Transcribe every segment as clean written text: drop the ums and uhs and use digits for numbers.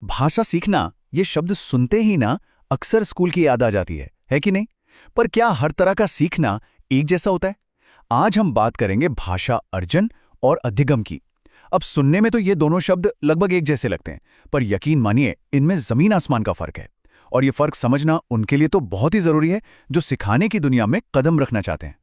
भाषा सीखना ये शब्द सुनते ही ना अक्सर स्कूल की याद आ जाती है कि नहीं? पर क्या हर तरह का सीखना एक जैसा होता है? आज हम बात करेंगे भाषा अर्जन और अधिगम की। अब सुनने में तो ये दोनों शब्द लगभग एक जैसे लगते हैं, पर यकीन मानिए इनमें जमीन आसमान का फर्क है। और ये फर्क समझना उनके लिए तो बहुत ही जरूरी है जो सिखाने की दुनिया में कदम रखना चाहते हैं।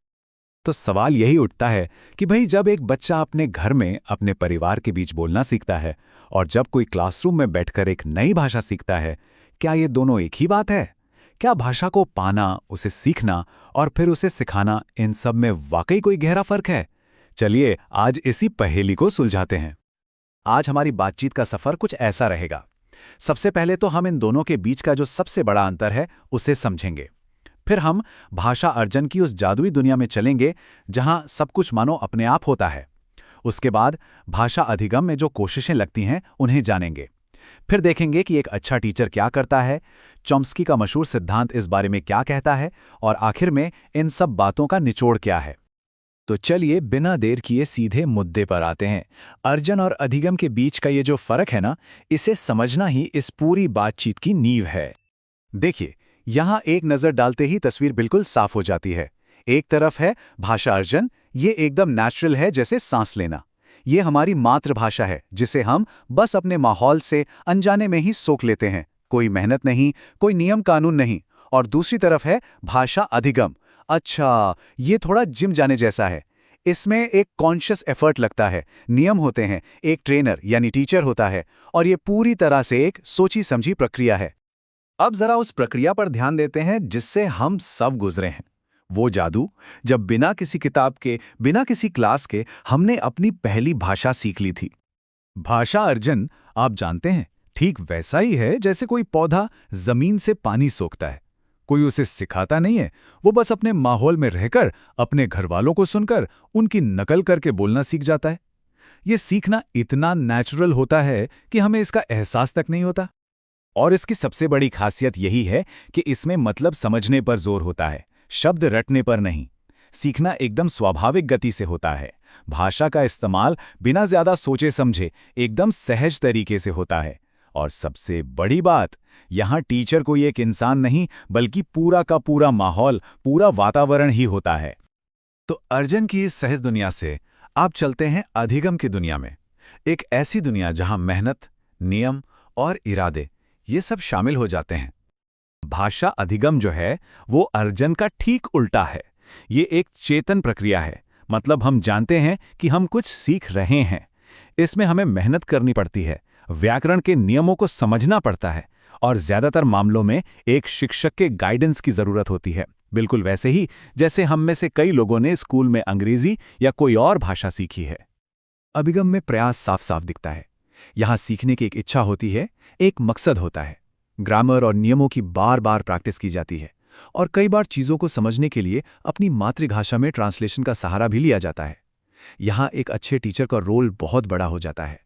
तो सवाल यही उठता है कि भाई जब एक बच्चा अपने घर में अपने परिवार के बीच बोलना सीखता है और जब कोई क्लासरूम में बैठकर एक नई भाषा सीखता है, क्या ये दोनों एक ही बात है? क्या भाषा को पाना, उसे सीखना और फिर उसे सिखाना, इन सब में वाकई कोई गहरा फर्क है? चलिए आज इसी पहेली को सुलझाते हैं। आज हमारी बातचीत का सफर कुछ ऐसा रहेगा। सबसे पहले तो हम इन दोनों के बीच का जो सबसे बड़ा अंतर है उसे समझेंगे। फिर हम भाषा अर्जन की उस जादुई दुनिया में चलेंगे जहां सब कुछ मानो अपने आप होता है। उसके बाद भाषा अधिगम में जो कोशिशें लगती हैं उन्हें जानेंगे। फिर देखेंगे कि एक अच्छा टीचर क्या करता है, चॉम्स्की का मशहूर सिद्धांत इस बारे में क्या कहता है और आखिर में इन सब बातों का निचोड़ क्या है। तो चलिए बिना देर किए सीधे मुद्दे पर आते हैं। अर्जन और अधिगम के बीच का ये जो फर्क है ना, इसे समझना ही इस पूरी बातचीत की नींव है। देखिए, यहाँ एक नज़र डालते ही तस्वीर बिल्कुल साफ हो जाती है। एक तरफ है भाषा अर्जन, ये एकदम नेचुरल है जैसे सांस लेना। ये हमारी मातृभाषा है जिसे हम बस अपने माहौल से अनजाने में ही सोख लेते हैं। कोई मेहनत नहीं, कोई नियम कानून नहीं। और दूसरी तरफ है भाषा अधिगम। अच्छा, ये थोड़ा जिम जाने जैसा है। इसमें एक कॉन्शियस एफर्ट लगता है, नियम होते हैं, एक ट्रेनर यानी टीचर होता है और ये पूरी तरह से एक सोची समझी प्रक्रिया है। अब जरा उस प्रक्रिया पर ध्यान देते हैं जिससे हम सब गुजरे हैं। वो जादू जब बिना किसी किताब के, बिना किसी क्लास के हमने अपनी पहली भाषा सीख ली थी। भाषा अर्जन, आप जानते हैं, ठीक वैसा ही है जैसे कोई पौधा जमीन से पानी सोखता है। कोई उसे सिखाता नहीं है, वो बस अपने माहौल में रहकर, अपने घरवालों को सुनकर, उनकी नकल करके बोलना सीख जाता है। ये सीखना इतना नेचुरल होता है कि हमें इसका एहसास तक नहीं होता। और इसकी सबसे बड़ी खासियत यही है कि इसमें मतलब समझने पर जोर होता है, शब्द रटने पर नहीं। सीखना एकदम स्वाभाविक गति से होता है। भाषा का इस्तेमाल बिना ज्यादा सोचे समझे एकदम सहज तरीके से होता है। और सबसे बड़ी बात, यहाँ टीचर कोई एक इंसान नहीं बल्कि पूरा का पूरा माहौल, पूरा वातावरण ही होता है। तो अर्जन की इस सहज दुनिया से आप चलते हैं अधिगम की दुनिया में। एक ऐसी दुनिया जहां मेहनत, नियम और इरादे ये सब शामिल हो जाते हैं। भाषा अधिगम जो है वो अर्जन का ठीक उल्टा है। ये एक चेतन प्रक्रिया है, मतलब हम जानते हैं कि हम कुछ सीख रहे हैं। इसमें हमें मेहनत करनी पड़ती है, व्याकरण के नियमों को समझना पड़ता है और ज्यादातर मामलों में एक शिक्षक के गाइडेंस की जरूरत होती है। बिल्कुल वैसे ही जैसे हम में से कई लोगों ने स्कूल में अंग्रेजी या कोई और भाषा सीखी है। अभिगम में प्रयास साफ साफ दिखता है। यहां सीखने की एक इच्छा होती है, एक मकसद होता है। ग्रामर और नियमों की बार बार प्रैक्टिस की जाती है और कई बार चीजों को समझने के लिए अपनी मातृभाषा में ट्रांसलेशन का सहारा भी लिया जाता है। यहां एक अच्छे टीचर का रोल बहुत बड़ा हो जाता है।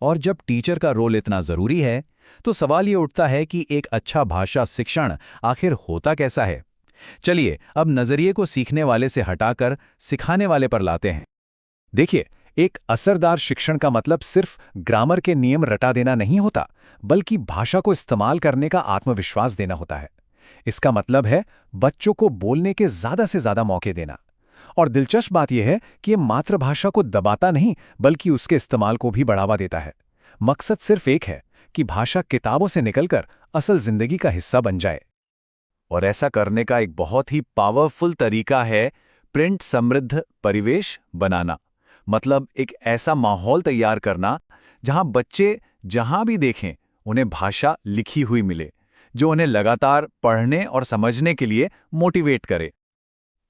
और जब टीचर का रोल इतना जरूरी है तो सवाल ये उठता है कि एक अच्छा भाषा शिक्षण आखिर होता कैसा है। चलिए अब नजरिए को सीखने वाले से हटाकर सिखाने वाले पर लाते हैं। देखिए, एक असरदार शिक्षण का मतलब सिर्फ ग्रामर के नियम रटा देना नहीं होता, बल्कि भाषा को इस्तेमाल करने का आत्मविश्वास देना होता है। इसका मतलब है बच्चों को बोलने के ज्यादा से ज्यादा मौके देना। और दिलचस्प बात यह है कि ये मातृभाषा को दबाता नहीं बल्कि उसके इस्तेमाल को भी बढ़ावा देता है। मकसद सिर्फ एक है कि भाषा किताबों से निकलकर असल जिंदगी का हिस्सा बन जाए। और ऐसा करने का एक बहुत ही पावरफुल तरीका है प्रिंट समृद्ध परिवेश बनाना। मतलब एक ऐसा माहौल तैयार करना जहां बच्चे जहां भी देखें उन्हें भाषा लिखी हुई मिले, जो उन्हें लगातार पढ़ने और समझने के लिए मोटिवेट करे।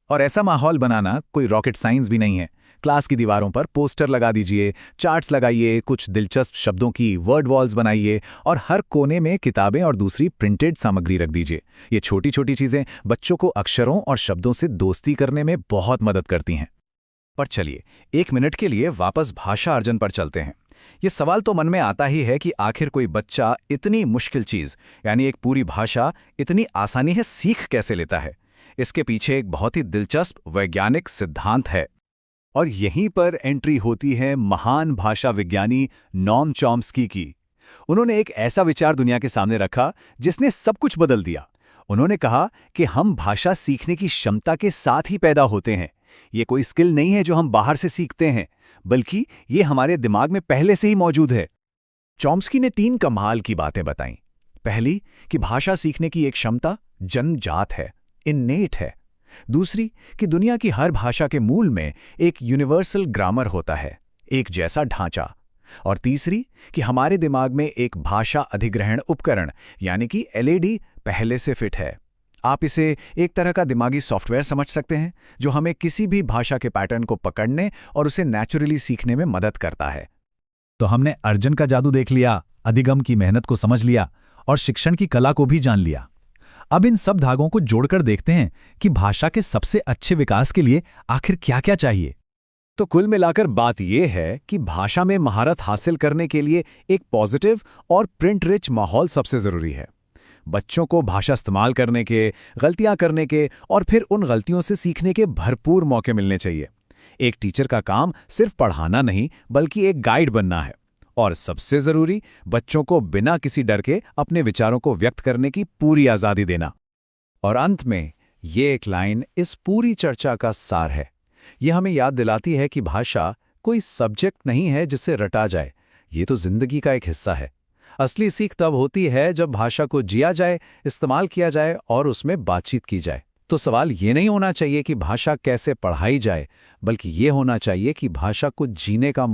और ऐसा माहौल बनाना कोई रॉकेट साइंस भी नहीं है। क्लास की दीवारों पर पोस्टर लगा दीजिए, चार्ट्स लगाइए, कुछ दिलचस्प शब्दों की वर्ड वॉल्स बनाइए और हर कोने में किताबें और दूसरी प्रिंटेड सामग्री रख दीजिए। ये छोटी छोटी चीजें बच्चों को अक्षरों और शब्दों से दोस्ती करने में बहुत मदद करती हैं। पर चलिए एक मिनट के लिए वापस भाषा अर्जन पर चलते हैं। ये सवाल तो मन में आता ही है कि आखिर कोई बच्चा इतनी मुश्किल चीज यानी एक पूरी भाषा इतनी आसानी से सीख कैसे लेता है। इसके पीछे एक बहुत ही दिलचस्प वैज्ञानिक सिद्धांत है और यहीं पर एंट्री होती है महान भाषा विज्ञानी नॉम चॉम्स्की की। उन्होंने एक ऐसा विचार दुनिया के सामने रखा जिसने सब कुछ बदल दिया। उन्होंने कहा कि हम भाषा सीखने की क्षमता के साथ ही पैदा होते हैं। ये कोई स्किल नहीं है जो हम बाहर से सीखते हैं, बल्कि ये हमारे दिमाग में पहले से ही मौजूद है। चॉम्स्की ने 3 कमाल की बातें बताईं। पहली कि भाषा सीखने की एक क्षमता जन्मजात है, इन्नेट है। दूसरी कि दुनिया की हर भाषा के मूल में एक यूनिवर्सल ग्रामर होता है, एक जैसा ढांचा। और तीसरी कि हमारे दिमाग में एक भाषा अधिग्रहण उपकरण यानी कि एलईडी पहले से फिट है। आप इसे एक तरह का दिमागी सॉफ्टवेयर समझ सकते हैं जो हमें किसी भी भाषा के पैटर्न को पकड़ने और उसे नेचुरली सीखने में मदद करता है। तो हमने अर्जन का जादू देख लिया, अधिगम की मेहनत को समझ लिया और शिक्षण की कला को भी जान लिया। अब इन सब धागों को जोड़कर देखते हैं कि भाषा के सबसे अच्छे विकास के लिए आखिर क्या-क्या चाहिए। तो कुल मिलाकर बात यह है कि भाषा में महारत हासिल करने के लिए एक पॉजिटिव और प्रिंट रिच माहौल सबसे जरूरी है। बच्चों को भाषा इस्तेमाल करने के, गलतियां करने के और फिर उन गलतियों से सीखने के भरपूर मौके मिलने चाहिए। एक टीचर का काम सिर्फ पढ़ाना नहीं, बल्कि एक गाइड बनना है। और सबसे जरूरी, बच्चों को बिना किसी डर के अपने विचारों को व्यक्त करने की पूरी आजादी देना। और अंत में ये एक लाइन इस पूरी चर्चा का सार है। यह हमें याद दिलाती है कि भाषा कोई सब्जेक्ट नहीं है जिसे रटा जाए, ये तो जिंदगी का एक हिस्सा है। असली सीख तब होती है जब भाषा को जिया जाए, इस्तेमाल किया जाए और उसमें बातचीत की जाए। तो सवाल ये नहीं होना चाहिए कि भाषा कैसे पढ़ाई जाए, बल्कि ये होना चाहिए कि भाषा को जीने का